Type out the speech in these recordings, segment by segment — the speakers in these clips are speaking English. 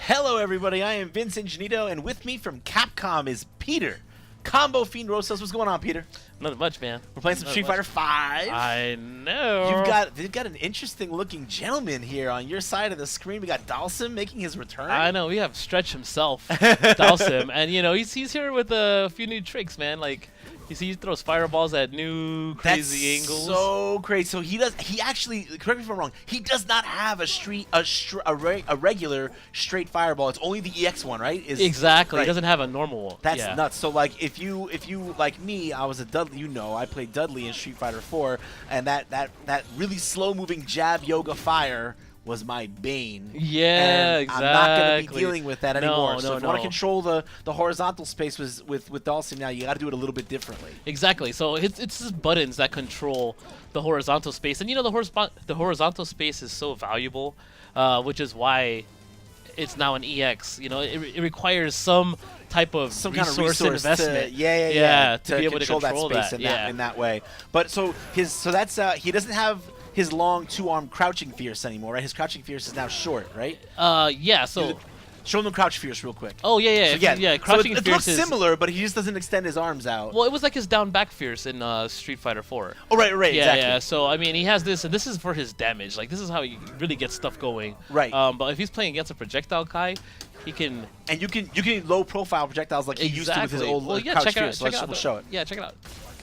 Hello, everybody. I am Vince Ingenito, and with me from Capcom is Peter. Combo Fiend Rosas. What's going on, Peter? Not much, man. We're playing some Street Fighter 5. I know. They've got an interesting-looking gentleman here on your side of the screen. We got Dhalsim making his return. I know. We have Stretch himself, Dhalsim, and he's here with a few new tricks, man. Like, you see, he throws fireballs at new crazy angles. So crazy. So he actually, correct me if I'm wrong, he does not have a regular straight fireball. It's only the EX one, right? Exactly. Right. He doesn't have a normal one. That's nuts. So like, if you like me, I was a Dudley. I played Dudley in Street Fighter 4, and that really slow-moving jab yoga fire was my bane. Yeah, and exactly. I'm not going to be dealing with that anymore. So if you want to No. control the horizontal space with Dhalsim now, you got to do it a little bit differently. Exactly. So it's just buttons that control the horizontal space, and the horizontal space is so valuable, which is why it's now an EX. It requires some type of resource investment. To be able to control that space in that way. But that's he doesn't have his long two-arm crouching fierce anymore, right? His crouching fierce is now short, right? Yeah. So show him the crouch fierce real quick. Oh yeah. Crouching so it fierce looks similar, but he just doesn't extend his arms out. Well, it was like his down back fierce in Street Fighter 4. Oh right, Yeah, exactly. yeah. So I mean, he has this, and this is for his damage. Like, this is how he really gets stuff going. Right. But if he's playing against a projectile Kai, he can. And you can low profile projectiles like he used to with his old crouch fierce. So we'll show it. Yeah, check it out.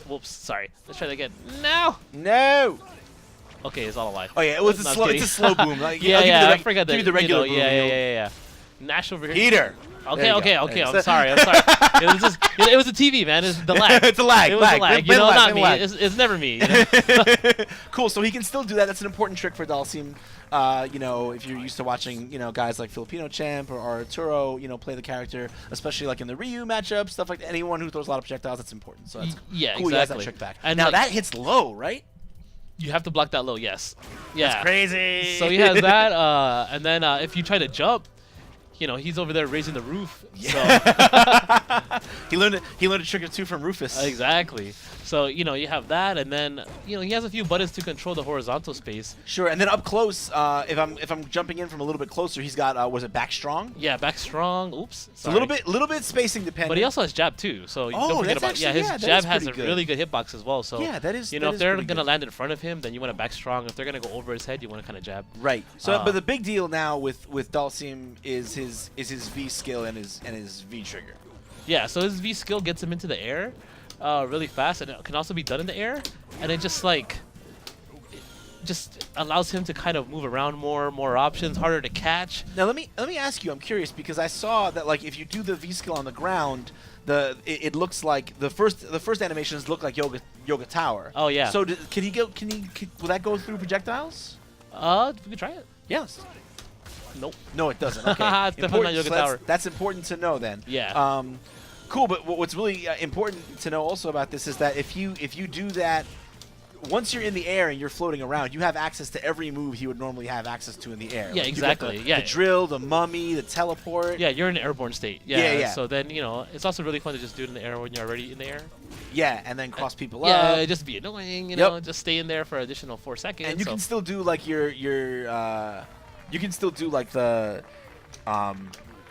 Whoops, sorry. Let's try that again. No. No. Okay, it's all alive. Oh yeah, it was it's a slow boom. Like, I forgot that. Give you the regular boom. Yeah. Nash over here. Peter. Okay. I'm sorry. It was the TV, man. It's the lag. It's a lag. It was a lag. Not me. It's never me. Cool. So he can still do that. That's an important trick for Dhalsim. If you're used to watching, guys like Filipino Champ or Arturo, play the character, especially like in the Ryu matchup, stuff like that. Anyone who throws a lot of projectiles, that's important. So that's cool. Exactly. He has that trick back. And now that hits low, right? You have to block that low. Yes. Yeah. That's crazy. So he has that, and then if you try to jump, he's over there raising the roof. Yeah. So. he learned a trick or two from Rufus. Exactly. So you have that, and then he has a few buttons to control the horizontal space. Sure, and then up close, if I'm jumping in from a little bit closer, he's got was it back strong? Yeah, back strong. Oops. It's a little bit spacing dependent. But he also has jab too, so don't forget about his jab has a really good hitbox as well. So yeah, that is. If they're gonna land in front of him, then you want to back strong. If they're gonna go over his head, you want to kind of jab. Right. So, but the big deal now with Dhalsim is his V skill and his V trigger. Yeah. So his V skill gets him into the air. Really fast, and it can also be done in the air, and it just allows him to kind of move around more options, harder to catch. Now let me ask you. I'm curious because I saw that like if you do the V skill on the ground, it looks like the first animations look like Yoga Tower. Oh yeah. So will that go through projectiles? We can try it. Yes. Nope. No, it doesn't. Okay. It's definitely not Yoga Tower. That's important to know then. Yeah. Cool, but what's really important to know also about this is that if you do that, once you're in the air and you're floating around, you have access to every move he would normally have access to in the air. Yeah, like exactly. The drill, the mummy, the teleport. Yeah, you're in an airborne state. Yeah. So then, it's also really fun to just do it in the air when you're already in the air. Yeah, and then cross people up. Yeah, just be annoying, just stay in there for an additional 4 seconds. And you can still do like you can still do like the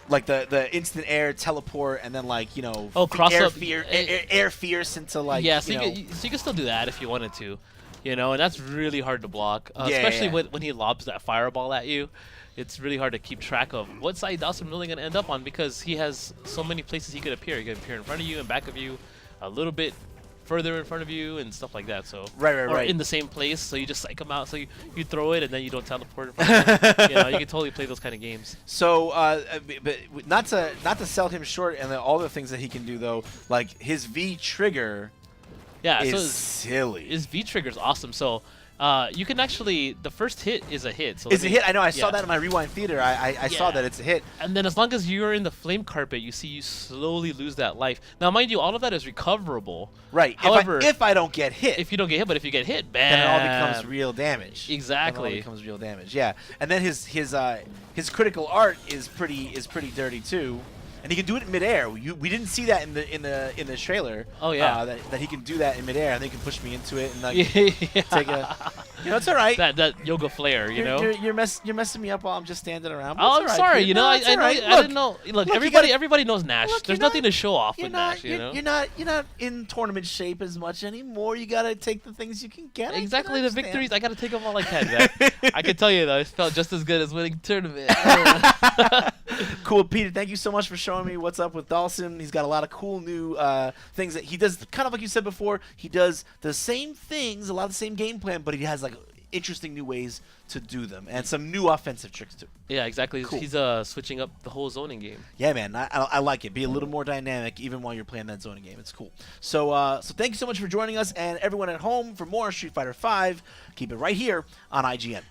the instant air teleport, and then cross air up air fierce into so you can still do that if you wanted to, and that's really hard to block, especially when he lobs that fireball at you. It's really hard to keep track of what side Dhalsim really gonna end up on because he has so many places he could appear. He could appear in front of you and back of you, a little bit further in front of you and stuff like that. So right. In the same place, so you just psych him out. So you throw it and then you don't teleport in front of him. You can totally play those kind of games. So, but not to sell him short, and all the things that he can do though, like his V trigger. Yeah, is silly. His V trigger is awesome. So. You can actually, the first hit is a hit. So it's a hit. I know. I saw that in my Rewind Theater. I saw that it's a hit. And then as long as you're in the flame carpet, you slowly lose that life. Now, mind you, all of that is recoverable. Right. However, if I don't get hit. If you don't get hit, but if you get hit, bam. Then it all becomes real damage. Exactly. Then it all becomes real damage. Yeah. And then his critical art is pretty dirty too. and he can do it in midair. We didn't see that in the trailer. Oh yeah, that he can do that in midair, and they can push me into it and like yeah. take a. You know, it's all right. That yoga flare, you know. You're messing me up while I'm just standing around. But Oh, it's I'm all right, sorry. dude. You know, No, I it's all right. didn't know. Look, look, everybody knows Nash. Look, There's you're nothing to show off with Nash. You know. You're not in tournament shape as much anymore. You gotta take the things you can get. Exactly, the victories. I gotta take them all I can, man. I can tell you though, it felt just as good as winning the tournament. Cool, Peter. Thank you so much for showing me what's up with Dhalsim. He's got a lot of cool new things that he does. Kind of like you said before, he does the same things, a lot of the same game plan, but he has like interesting new ways to do them and some new offensive tricks too. Yeah, exactly. Cool. He's switching up the whole zoning game. Yeah, man, I like it. Be a little more dynamic even while you're playing that zoning game. It's cool. So thank you so much for joining us, and everyone at home for more Street Fighter V. Keep it right here on IGN.